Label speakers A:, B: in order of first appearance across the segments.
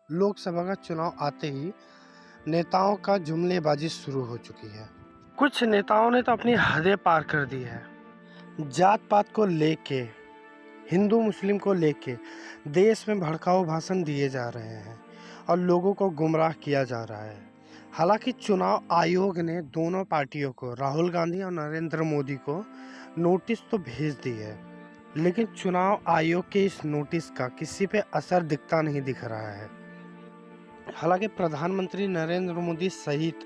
A: लोकसभा का चुनाव आते ही नेताओं का जुमलेबाजी शुरू हो चुकी है। कुछ नेताओं ने तो अपनी हदें पार कर दी है। जात पात को लेके, हिंदू मुस्लिम को लेके देश में भड़काऊ भाषण दिए जा रहे हैं और लोगों को गुमराह किया जा रहा है। हालांकि चुनाव आयोग ने दोनों पार्टियों को, राहुल गांधी और नरेंद्र मोदी को, नोटिस तो भेज दी है, लेकिन चुनाव आयोग के इस नोटिस का किसी पे असर दिखता नहीं दिख रहा है। हालांकि प्रधानमंत्री नरेंद्र मोदी सहित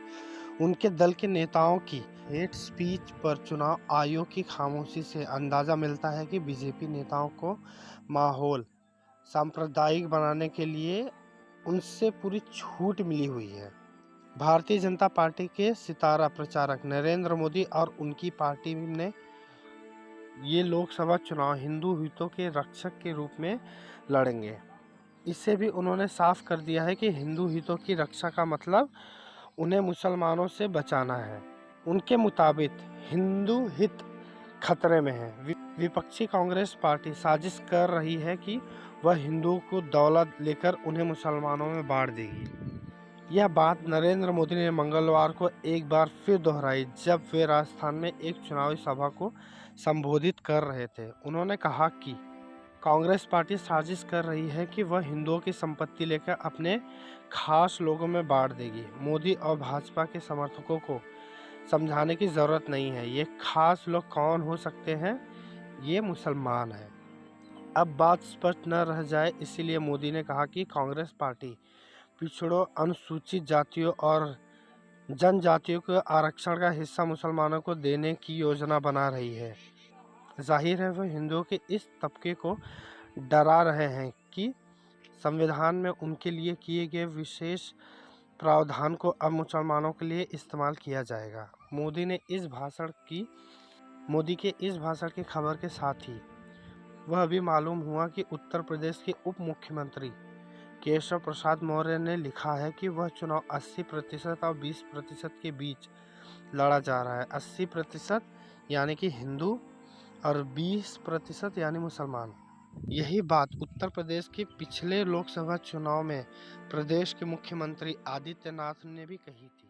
A: उनके दल के नेताओं की हेट स्पीच पर चुनाव आयोग की खामोशी से अंदाजा मिलता है कि बीजेपी नेताओं को माहौल सांप्रदायिक बनाने के लिए उनसे पूरी छूट मिली हुई है। भारतीय जनता पार्टी के सितारा प्रचारक नरेंद्र मोदी और उनकी पार्टी ने ये लोकसभा चुनाव हिंदू हितों के रक्षक के रूप में लड़ेंगे। इससे भी उन्होंने साफ कर दिया है कि हिंदू हितों की रक्षा का मतलब उन्हें मुसलमानों से बचाना है। उनके मुताबिक हिंदू हित खतरे में है। विपक्षी कांग्रेस पार्टी साजिश कर रही है कि वह हिंदुओं को दौलत लेकर उन्हें मुसलमानों में बांट देगी। यह बात नरेंद्र मोदी ने मंगलवार को एक बार फिर दोहराई जब वे राजस्थान में एक चुनावी सभा को संबोधित कर रहे थे। उन्होंने कहा कि कांग्रेस पार्टी साजिश कर रही है कि वह हिंदुओं की संपत्ति लेकर अपने खास लोगों में बांट देगी। मोदी और भाजपा के समर्थकों को समझाने की ज़रूरत नहीं है। ये खास लोग कौन हो सकते हैं? ये मुसलमान हैं। अब बात स्पष्ट न रह जाए, इसीलिए मोदी ने कहा कि कांग्रेस पार्टी पिछड़ों, अनुसूचित जातियों और जनजातियों के आरक्षण का हिस्सा मुसलमानों को देने की योजना बना रही है। जाहिर है वह हिंदुओं के इस तबके को डरा रहे हैं कि संविधान में उनके लिए किए गए विशेष प्रावधान को अब मुसलमानों के लिए इस्तेमाल किया जाएगा। मोदी के इस भाषण की खबर के साथ ही वह भी मालूम हुआ कि उत्तर प्रदेश के उप मुख्यमंत्री केशव प्रसाद मौर्य ने लिखा है कि वह चुनाव 80% और 20% के बीच लड़ा जा रहा है। 80% यानी कि हिंदू और 20% यानी मुसलमान। यही बात उत्तर प्रदेश के पिछले लोकसभा चुनाव में प्रदेश के मुख्यमंत्री आदित्यनाथ ने भी कही थी।